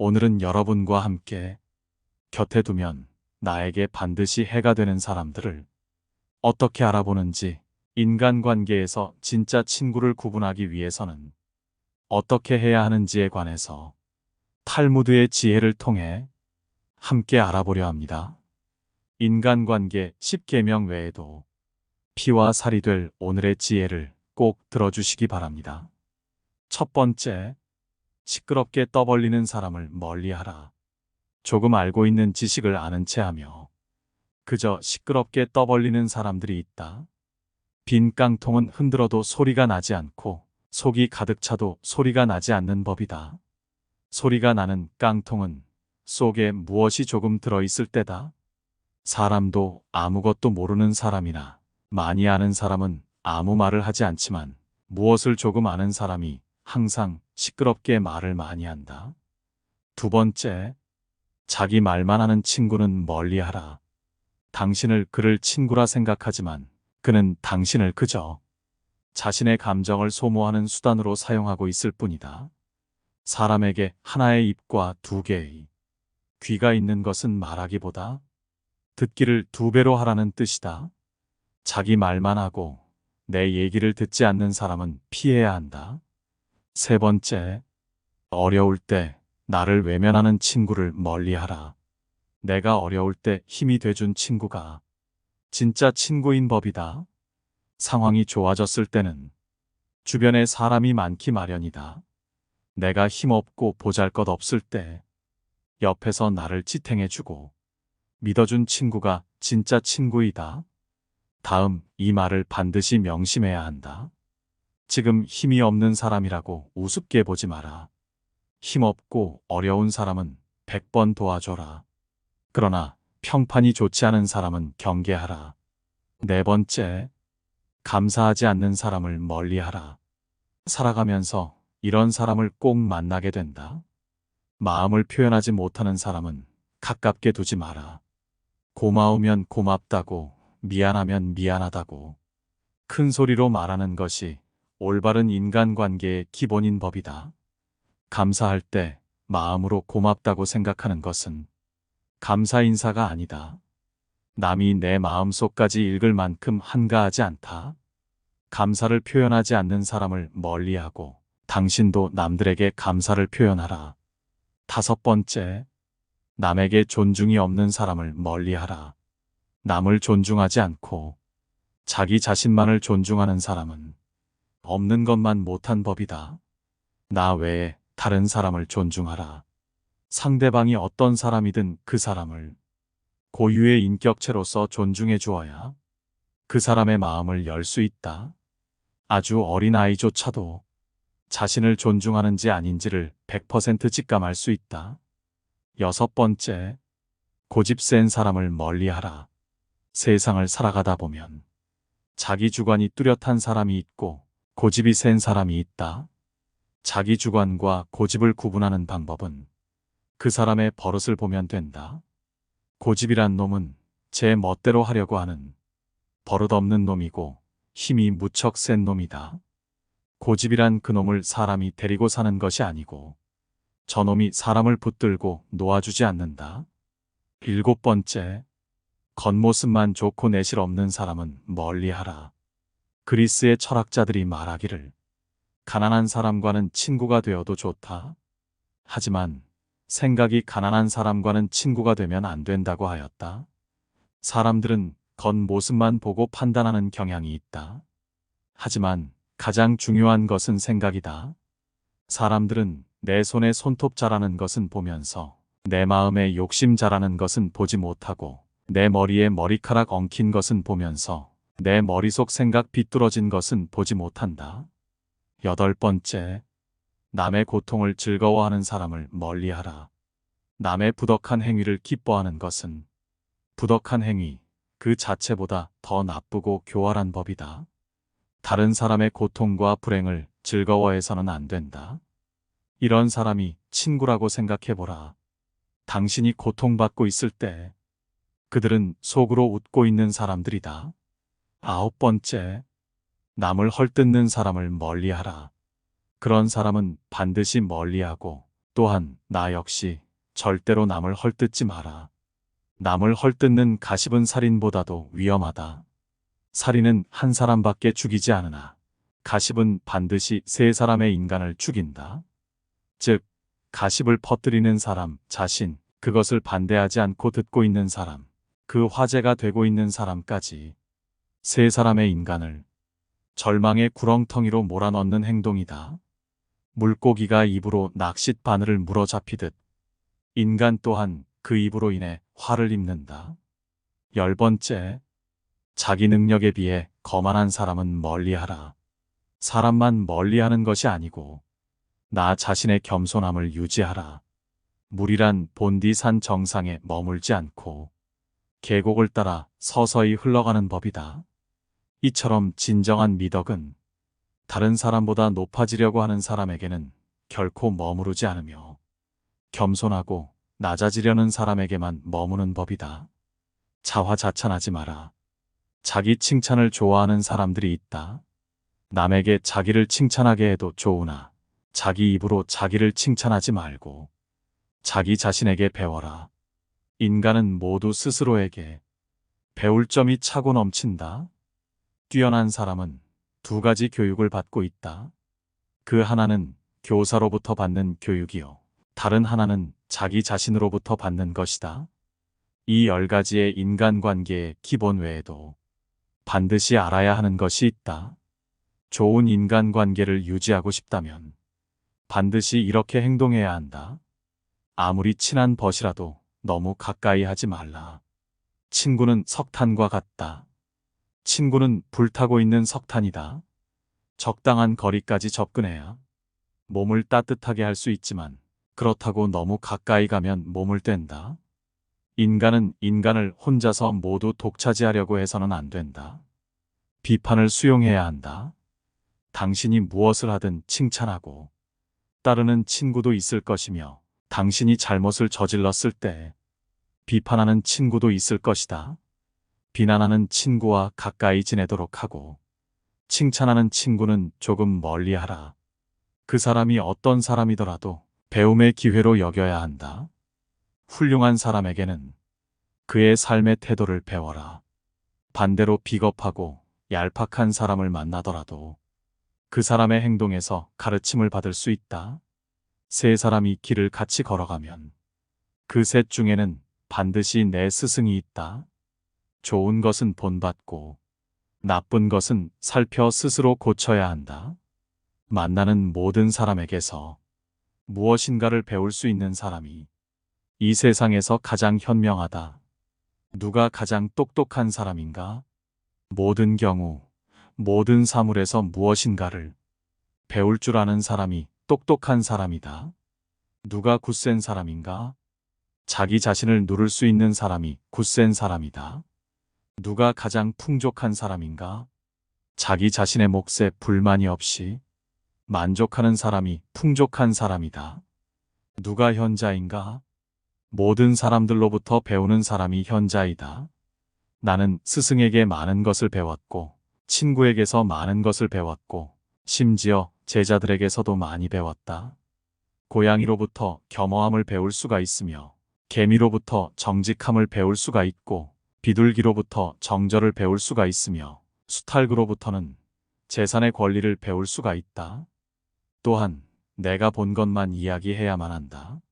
오늘은 여러분과 함께 곁에 두면 나에게 반드시 해가 되는 사람들을 어떻게 알아보는지, 인간관계에서 진짜 친구를 구분하기 위해서는 어떻게 해야 하는지에 관해서 탈무드의 지혜를 통해 함께 알아보려 합니다. 인간관계 10계명 외에도 피와 살이 될 오늘의 지혜를 꼭 들어주시기 바랍니다. 첫 번째, 시끄럽게 떠벌리는 사람을 멀리하라. 조금 알고 있는 지식을 아는 체하며 그저 시끄럽게 떠벌리는 사람들이 있다. 빈 깡통은 흔들어도 소리가 나지 않고 속이 가득 차도 소리가 나지 않는 법이다. 소리가 나는 깡통은 속에 무엇이 조금 들어있을 때다. 사람도 아무것도 모르는 사람이나 많이 아는 사람은 아무 말을 하지 않지만 무엇을 조금 아는 사람이 항상 시끄럽게 말을 많이 한다. 두 번째, 자기 말만 하는 친구는 멀리하라. 당신을 그를 친구라 생각하지만 그는 당신을 그저 자신의 감정을 소모하는 수단으로 사용하고 있을 뿐이다. 사람에게 하나의 입과 두 개의 귀가 있는 것은 말하기보다 듣기를 두 배로 하라는 뜻이다. 자기 말만 하고 내 얘기를 듣지 않는 사람은 피해야 한다. 세 번째, 어려울 때 나를 외면하는 친구를 멀리하라. 내가 어려울 때 힘이 돼준 친구가 진짜 친구인 법이다. 상황이 좋아졌을 때는 주변에 사람이 많기 마련이다. 내가 힘없고 보잘것없을 때 옆에서 나를 지탱해주고 믿어준 친구가 진짜 친구이다. 다음, 이 말을 반드시 명심해야 한다. 지금 힘이 없는 사람이라고 우습게 보지 마라. 힘없고 어려운 사람은 100번 도와줘라. 그러나 평판이 좋지 않은 사람은 경계하라. 네 번째, 감사하지 않는 사람을 멀리하라. 살아가면서 이런 사람을 꼭 만나게 된다. 마음을 표현하지 못하는 사람은 가깝게 두지 마라. 고마우면 고맙다고, 미안하면 미안하다고 큰 소리로 말하는 것이 올바른 인간관계의 기본인 법이다. 감사할 때 마음으로 고맙다고 생각하는 것은 감사 인사가 아니다. 남이 내 마음속까지 읽을 만큼 한가하지 않다. 감사를 표현하지 않는 사람을 멀리하고 당신도 남들에게 감사를 표현하라. 다섯 번째, 남에게 존중이 없는 사람을 멀리하라. 남을 존중하지 않고 자기 자신만을 존중하는 사람은 없는 것만 못한 법이다. 나 외에 다른 사람을 존중하라. 상대방이 어떤 사람이든 그 사람을 고유의 인격체로서 존중해 주어야 그 사람의 마음을 열 수 있다. 아주 어린 아이조차도 자신을 존중하는지 아닌지를 100% 직감할 수 있다. 여섯 번째, 고집 센 사람을 멀리하라. 세상을 살아가다 보면 자기 주관이 뚜렷한 사람이 있고 고집이 센 사람이 있다. 자기 주관과 고집을 구분하는 방법은 그 사람의 버릇을 보면 된다. 고집이란 놈은 제 멋대로 하려고 하는 버릇없는 놈이고 힘이 무척 센 놈이다. 고집이란 그놈을 사람이 데리고 사는 것이 아니고 저놈이 사람을 붙들고 놓아주지 않는다. 일곱 번째, 겉모습만 좋고 내실 없는 사람은 멀리하라. 그리스의 철학자들이 말하기를 가난한 사람과는 친구가 되어도 좋다. 하지만 생각이 가난한 사람과는 친구가 되면 안 된다고 하였다. 사람들은 겉모습만 보고 판단하는 경향이 있다. 하지만 가장 중요한 것은 생각이다. 사람들은 내 손에 손톱 자라는 것은 보면서 내 마음에 욕심 자라는 것은 보지 못하고 내 머리에 머리카락 엉킨 것은 보면서 내 머릿속 생각 비뚤어진 것은 보지 못한다. 여덟 번째, 남의 고통을 즐거워하는 사람을 멀리하라. 남의 부덕한 행위를 기뻐하는 것은 부덕한 행위 그 자체보다 더 나쁘고 교활한 법이다. 다른 사람의 고통과 불행을 즐거워해서는 안 된다. 이런 사람이 친구라고 생각해보라. 당신이 고통받고 있을 때 그들은 속으로 웃고 있는 사람들이다. 아홉 번째, 남을 헐뜯는 사람을 멀리하라. 그런 사람은 반드시 멀리하고 또한 나 역시 절대로 남을 헐뜯지 마라. 남을 헐뜯는 가십은 살인보다도 위험하다. 살인은 한 사람밖에 죽이지 않으나 가십은 반드시 세 사람의 인간을 죽인다. 즉, 가십을 퍼뜨리는 사람 자신, 그것을 반대하지 않고 듣고 있는 사람, 그 화제가 되고 있는 사람까지 세 사람의 인간을 절망의 구렁텅이로 몰아넣는 행동이다. 물고기가 입으로 낚싯 바늘을 물어 잡히듯 인간 또한 그 입으로 인해 화를 입는다. 10번째, 자기 능력에 비해 거만한 사람은 멀리하라. 사람만 멀리하는 것이 아니고 나 자신의 겸손함을 유지하라. 물이란 본디 산 정상에 머물지 않고 계곡을 따라 서서히 흘러가는 법이다. 이처럼 진정한 미덕은 다른 사람보다 높아지려고 하는 사람에게는 결코 머무르지 않으며 겸손하고 낮아지려는 사람에게만 머무는 법이다. 자화자찬하지 마라. 자기 칭찬을 좋아하는 사람들이 있다. 남에게 자기를 칭찬하게 해도 좋으나 자기 입으로 자기를 칭찬하지 말고 자기 자신에게 배워라. 인간은 모두 스스로에게 배울 점이 차고 넘친다. 뛰어난 사람은 두 가지 교육을 받고 있다. 그 하나는 교사로부터 받는 교육이요. 다른 하나는 자기 자신으로부터 받는 것이다. 이 10가지의 인간관계의 기본 외에도 반드시 알아야 하는 것이 있다. 좋은 인간관계를 유지하고 싶다면 반드시 이렇게 행동해야 한다. 아무리 친한 벗이라도 너무 가까이 하지 말라. 친구는 석탄과 같다. 친구는 불타고 있는 석탄이다. 적당한 거리까지 접근해야 몸을 따뜻하게 할 수 있지만 그렇다고 너무 가까이 가면 몸을 뗀다. 인간은 인간을 혼자서 모두 독차지하려고 해서는 안 된다. 비판을 수용해야 한다. 당신이 무엇을 하든 칭찬하고 따르는 친구도 있을 것이며 당신이 잘못을 저질렀을 때 비판하는 친구도 있을 것이다. 비난하는 친구와 가까이 지내도록 하고 칭찬하는 친구는 조금 멀리하라. 그 사람이 어떤 사람이더라도 배움의 기회로 여겨야 한다. 훌륭한 사람에게는 그의 삶의 태도를 배워라. 반대로 비겁하고 얄팍한 사람을 만나더라도 그 사람의 행동에서 가르침을 받을 수 있다. 세 사람이 길을 같이 걸어가면 그 셋 중에는 반드시 내 스승이 있다. 좋은 것은 본받고 나쁜 것은 살펴 스스로 고쳐야 한다. 만나는 모든 사람에게서 무엇인가를 배울 수 있는 사람이 이 세상에서 가장 현명하다. 누가 가장 똑똑한 사람인가? 모든 경우, 모든 사물에서 무엇인가를 배울 줄 아는 사람이 똑똑한 사람이다. 누가 굳센 사람인가? 자기 자신을 누를 수 있는 사람이 굳센 사람이다. 누가 가장 풍족한 사람인가? 자기 자신의 몫에 불만이 없이 만족하는 사람이 풍족한 사람이다. 누가 현자인가? 모든 사람들로부터 배우는 사람이 현자이다. 나는 스승에게 많은 것을 배웠고 친구에게서 많은 것을 배웠고 심지어 제자들에게서도 많이 배웠다. 고양이로부터 겸허함을 배울 수가 있으며 개미로부터 정직함을 배울 수가 있고 비둘기로부터 정절을 배울 수가 있으며 수탈구로부터는 재산의 권리를 배울 수가 있다. 또한 내가 본 것만 이야기해야만 한다.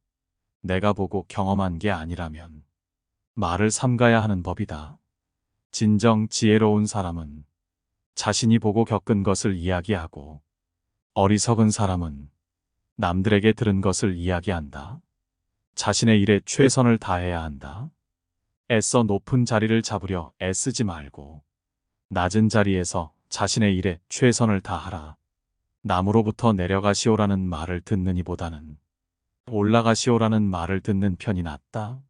내가 보고 경험한 게 아니라면 말을 삼가야 하는 법이다. 진정 지혜로운 사람은 자신이 보고 겪은 것을 이야기하고 어리석은 사람은 남들에게 들은 것을 이야기한다. 자신의 일에 최선을 다해야 한다. 애써 높은 자리를 잡으려 애쓰지 말고 낮은 자리에서 자신의 일에 최선을 다하라. 남으로부터 내려가시오라는 말을 듣는 이보다는 올라가시오라는 말을 듣는 편이 낫다.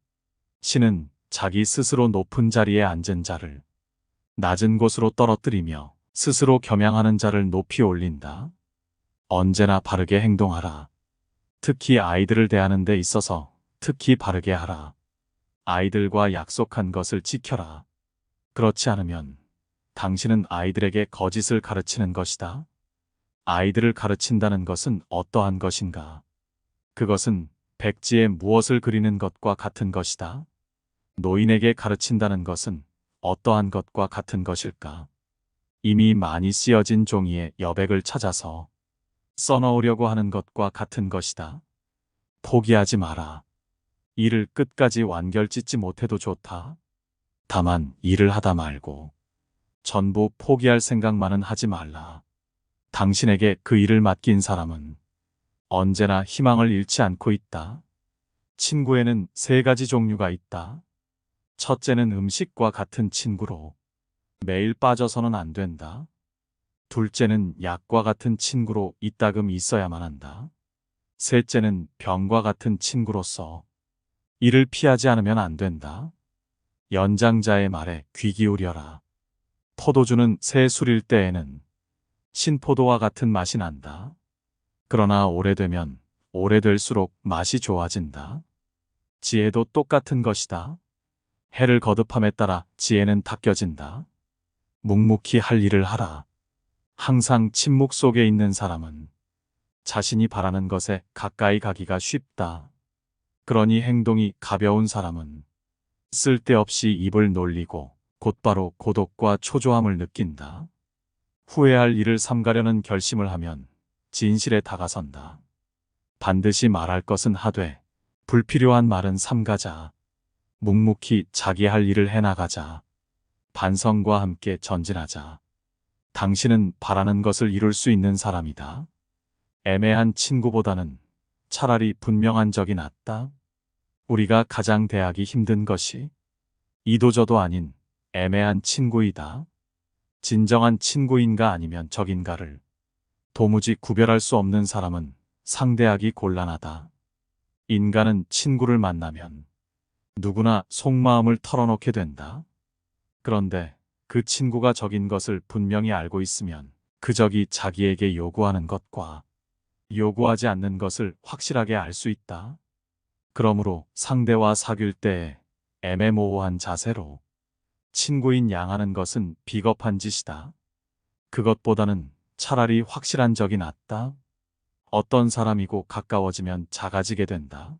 신은 자기 스스로 높은 자리에 앉은 자를 낮은 곳으로 떨어뜨리며 스스로 겸양하는 자를 높이 올린다. 언제나 바르게 행동하라. 특히 아이들을 대하는 데 있어서 특히 바르게 하라. 아이들과 약속한 것을 지켜라. 그렇지 않으면 당신은 아이들에게 거짓을 가르치는 것이다. 아이들을 가르친다는 것은 어떠한 것인가? 그것은 백지에 무엇을 그리는 것과 같은 것이다. 노인에게 가르친다는 것은 어떠한 것과 같은 것일까? 이미 많이 쓰여진 종이에 여백을 찾아서 써넣으려고 하는 것과 같은 것이다. 포기하지 마라. 일을 끝까지 완결짓지 못해도 좋다. 다만 일을 하다 말고 전부 포기할 생각만은 하지 말라. 당신에게 그 일을 맡긴 사람은 언제나 희망을 잃지 않고 있다. 친구에는 세 가지 종류가 있다. 첫째는 음식과 같은 친구로 매일 빠져서는 안 된다. 둘째는 약과 같은 친구로 이따금 있어야만 한다. 셋째는 병과 같은 친구로서 이를 피하지 않으면 안 된다. 연장자의 말에 귀 기울여라. 포도주는 새 술일 때에는 신포도와 같은 맛이 난다. 그러나 오래되면 오래될수록 맛이 좋아진다. 지혜도 똑같은 것이다. 해를 거듭함에 따라 지혜는 닦여진다. 묵묵히 할 일을 하라. 항상 침묵 속에 있는 사람은 자신이 바라는 것에 가까이 가기가 쉽다. 그러니 행동이 가벼운 사람은 쓸데없이 입을 놀리고 곧바로 고독과 초조함을 느낀다. 후회할 일을 삼가려는 결심을 하면 진실에 다가선다. 반드시 말할 것은 하되 불필요한 말은 삼가자. 묵묵히 자기 할 일을 해나가자. 반성과 함께 전진하자. 당신은 바라는 것을 이룰 수 있는 사람이다. 애매한 친구보다는 차라리 분명한 적이 낫다. 우리가 가장 대하기 힘든 것이 이도저도 아닌 애매한 친구이다. 진정한 친구인가 아니면 적인가를 도무지 구별할 수 없는 사람은 상대하기 곤란하다. 인간은 친구를 만나면 누구나 속마음을 털어놓게 된다. 그런데 그 친구가 적인 것을 분명히 알고 있으면 그 적이 자기에게 요구하는 것과 요구하지 않는 것을 확실하게 알 수 있다. 그러므로 상대와 사귈 때에 애매모호한 자세로 친구인 양하는 것은 비겁한 짓이다. 그것보다는 차라리 확실한 적이 낫다. 어떤 사람이고 가까워지면 작아지게 된다.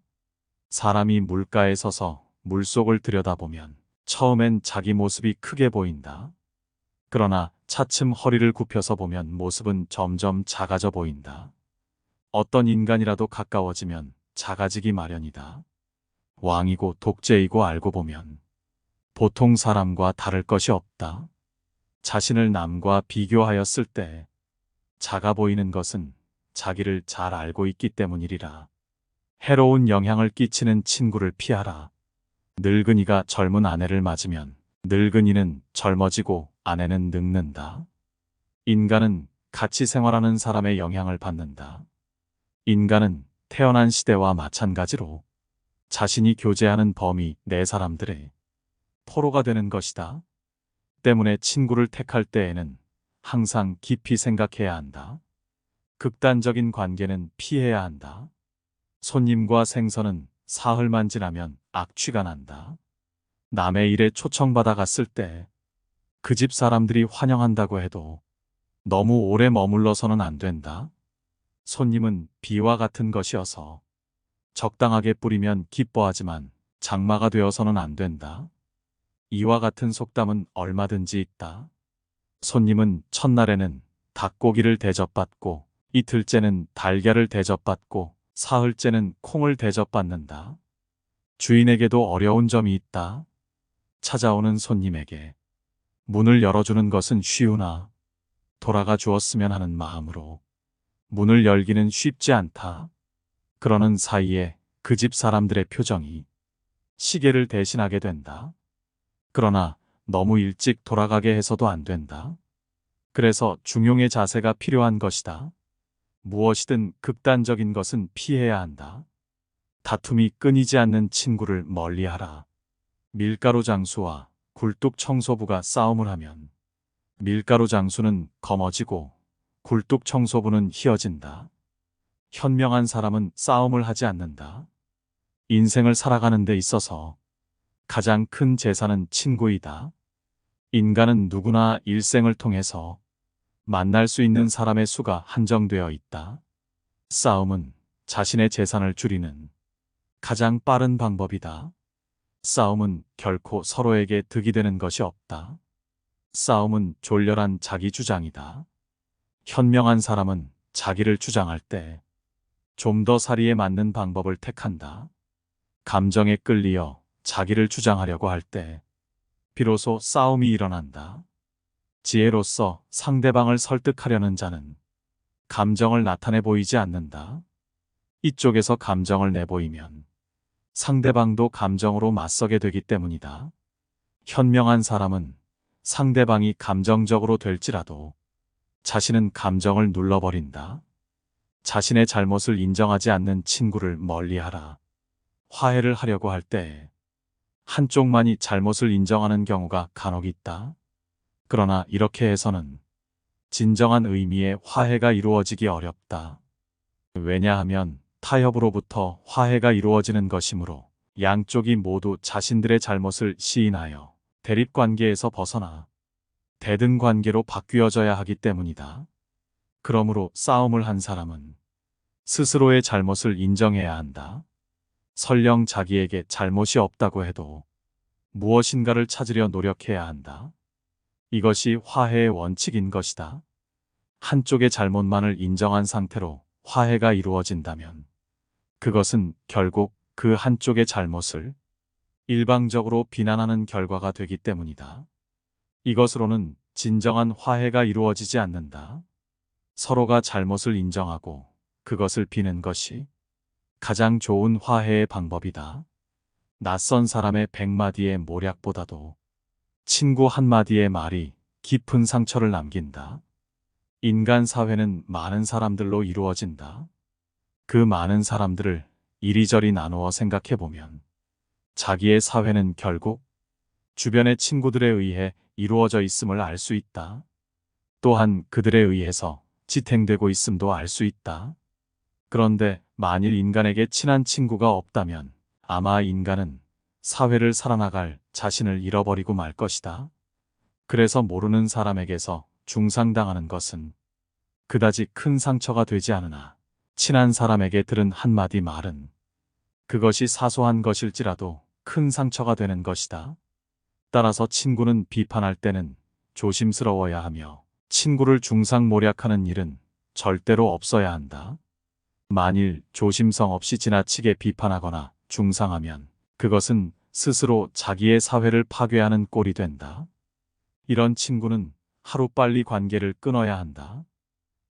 사람이 물가에 서서 물속을 들여다보면 처음엔 자기 모습이 크게 보인다. 그러나 차츰 허리를 굽혀서 보면 모습은 점점 작아져 보인다. 어떤 인간이라도 가까워지면 작아지기 마련이다. 왕이고 독재이고 알고 보면 보통 사람과 다를 것이 없다. 자신을 남과 비교하였을 때 작아 보이는 것은 자기를 잘 알고 있기 때문이리라. 해로운 영향을 끼치는 친구를 피하라. 늙은이가 젊은 아내를 맞으면 늙은이는 젊어지고 아내는 늙는다. 인간은 같이 생활하는 사람의 영향을 받는다. 인간은 태어난 시대와 마찬가지로 자신이 교제하는 범위 내 사람들의 포로가 되는 것이다. 때문에 친구를 택할 때에는 항상 깊이 생각해야 한다. 극단적인 관계는 피해야 한다. 손님과 생선은 사흘만 지나면 악취가 난다. 남의 일에 초청받아 갔을 때 그 집 사람들이 환영한다고 해도 너무 오래 머물러서는 안 된다. 손님은 비와 같은 것이어서 적당하게 뿌리면 기뻐하지만 장마가 되어서는 안 된다. 이와 같은 속담은 얼마든지 있다. 손님은 첫날에는 닭고기를 대접받고 이틀째는 달걀을 대접받고 사흘째는 콩을 대접받는다. 주인에게도 어려운 점이 있다. 찾아오는 손님에게 문을 열어주는 것은 쉬우나 돌아가 주었으면 하는 마음으로 문을 열기는 쉽지 않다. 그러는 사이에 그 집 사람들의 표정이 시계를 대신하게 된다. 그러나 너무 일찍 돌아가게 해서도 안 된다. 그래서 중용의 자세가 필요한 것이다. 무엇이든 극단적인 것은 피해야 한다. 다툼이 끊이지 않는 친구를 멀리하라. 밀가루 장수와 굴뚝 청소부가 싸움을 하면 밀가루 장수는 검어지고 굴뚝 청소부는 희어진다. 현명한 사람은 싸움을 하지 않는다. 인생을 살아가는 데 있어서 가장 큰 재산은 친구이다. 인간은 누구나 일생을 통해서 만날 수 있는 사람의 수가 한정되어 있다. 싸움은 자신의 재산을 줄이는 가장 빠른 방법이다. 싸움은 결코 서로에게 득이 되는 것이 없다. 싸움은 졸렬한 자기 주장이다. 현명한 사람은 자기를 주장할 때 좀 더 사리에 맞는 방법을 택한다. 감정에 끌리어 자기를 주장하려고 할 때 비로소 싸움이 일어난다. 지혜로서 상대방을 설득하려는 자는 감정을 나타내 보이지 않는다. 이쪽에서 감정을 내보이면 상대방도 감정으로 맞서게 되기 때문이다. 현명한 사람은 상대방이 감정적으로 될지라도 자신은 감정을 눌러버린다. 자신의 잘못을 인정하지 않는 친구를 멀리하라. 화해를 하려고 할 때 한쪽만이 잘못을 인정하는 경우가 간혹 있다. 그러나 이렇게 해서는 진정한 의미의 화해가 이루어지기 어렵다. 왜냐하면 타협으로부터 화해가 이루어지는 것이므로 양쪽이 모두 자신들의 잘못을 시인하여 대립관계에서 벗어나 대등관계로 바뀌어져야 하기 때문이다. 그러므로 싸움을 한 사람은 스스로의 잘못을 인정해야 한다. 설령 자기에게 잘못이 없다고 해도 무엇인가를 찾으려 노력해야 한다. 이것이 화해의 원칙인 것이다. 한쪽의 잘못만을 인정한 상태로 화해가 이루어진다면 그것은 결국 그 한쪽의 잘못을 일방적으로 비난하는 결과가 되기 때문이다. 이것으로는 진정한 화해가 이루어지지 않는다. 서로가 잘못을 인정하고 그것을 비는 것이 가장 좋은 화해의 방법이다. 낯선 사람의 100마디의 모략보다도 친구 한마디의 말이 깊은 상처를 남긴다. 인간 사회는 많은 사람들로 이루어진다. 그 많은 사람들을 이리저리 나누어 생각해보면 자기의 사회는 결국 주변의 친구들에 의해 이루어져 있음을 알 수 있다. 또한 그들에 의해서 지탱되고 있음도 알 수 있다. 그런데 만일 인간에게 친한 친구가 없다면 아마 인간은 사회를 살아나갈 자신을 잃어버리고 말 것이다. 그래서 모르는 사람에게서 중상당하는 것은 그다지 큰 상처가 되지 않으나 친한 사람에게 들은 한마디 말은 그것이 사소한 것일지라도 큰 상처가 되는 것이다. 따라서 친구는 비판할 때는 조심스러워야 하며 친구를 중상모략하는 일은 절대로 없어야 한다. 만일 조심성 없이 지나치게 비판하거나 중상하면 그것은 스스로 자기의 사회를 파괴하는 꼴이 된다. 이런 친구는 하루빨리 관계를 끊어야 한다.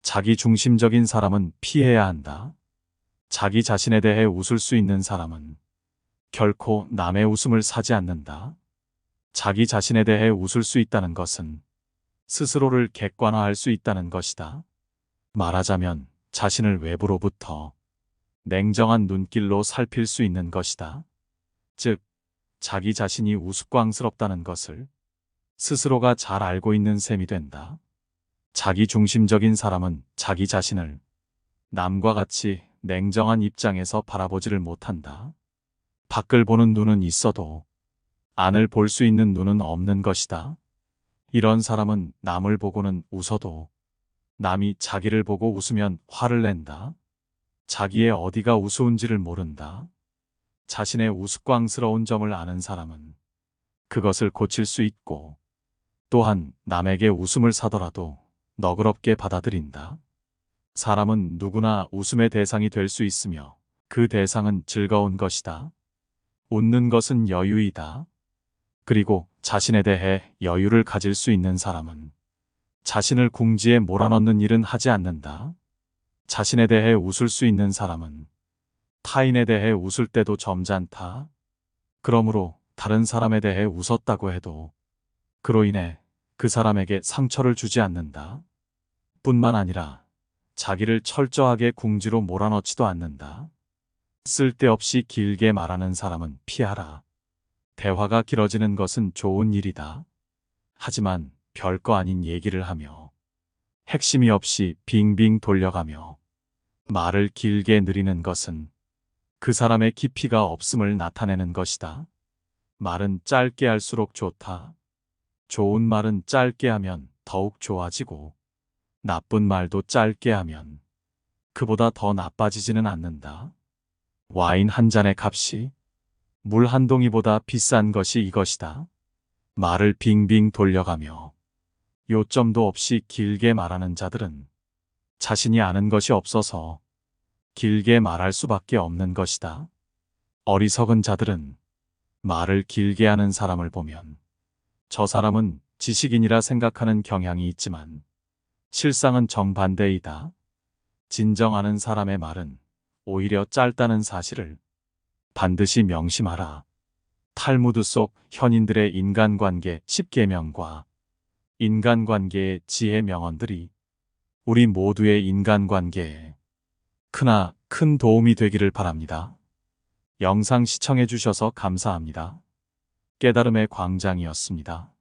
자기 중심적인 사람은 피해야 한다. 자기 자신에 대해 웃을 수 있는 사람은 결코 남의 웃음을 사지 않는다. 자기 자신에 대해 웃을 수 있다는 것은 스스로를 객관화할 수 있다는 것이다. 말하자면 자신을 외부로부터 냉정한 눈길로 살필 수 있는 것이다. 즉, 자기 자신이 우스꽝스럽다는 것을 스스로가 잘 알고 있는 셈이 된다. 자기 중심적인 사람은 자기 자신을 남과 같이 냉정한 입장에서 바라보지를 못한다. 밖을 보는 눈은 있어도 안을 볼 수 있는 눈은 없는 것이다. 이런 사람은 남을 보고는 웃어도 남이 자기를 보고 웃으면 화를 낸다. 자기의 어디가 우스운지를 모른다. 자신의 우스꽝스러운 점을 아는 사람은 그것을 고칠 수 있고 또한 남에게 웃음을 사더라도 너그럽게 받아들인다. 사람은 누구나 웃음의 대상이 될 수 있으며 그 대상은 즐거운 것이다. 웃는 것은 여유이다. 그리고 자신에 대해 여유를 가질 수 있는 사람은 자신을 궁지에 몰아넣는 일은 하지 않는다. 자신에 대해 웃을 수 있는 사람은 타인에 대해 웃을 때도 점잖다. 그러므로 다른 사람에 대해 웃었다고 해도 그로 인해 그 사람에게 상처를 주지 않는다. 뿐만 아니라 자기를 철저하게 궁지로 몰아넣지도 않는다. 쓸데없이 길게 말하는 사람은 피하라. 대화가 길어지는 것은 좋은 일이다. 하지만 별거 아닌 얘기를 하며 핵심이 없이 빙빙 돌려가며 말을 길게 늘리는 것은 그 사람의 깊이가 없음을 나타내는 것이다. 말은 짧게 할수록 좋다. 좋은 말은 짧게 하면 더욱 좋아지고 나쁜 말도 짧게 하면 그보다 더 나빠지지는 않는다. 와인 한 잔의 값이 물 한 동이보다 비싼 것이 이것이다. 말을 빙빙 돌려가며 요점도 없이 길게 말하는 자들은 자신이 아는 것이 없어서 길게 말할 수밖에 없는 것이다. 어리석은 자들은 말을 길게 하는 사람을 보면 저 사람은 지식인이라 생각하는 경향이 있지만 실상은 정반대이다. 진정하는 사람의 말은 오히려 짧다는 사실을 반드시 명심하라. 탈무드 속 현인들의 인간관계 10계명과 인간관계의 지혜 명언들이 우리 모두의 인간관계에 크나 큰 도움이 되기를 바랍니다. 영상 시청해 주셔서 감사합니다. 깨달음의 광장이었습니다.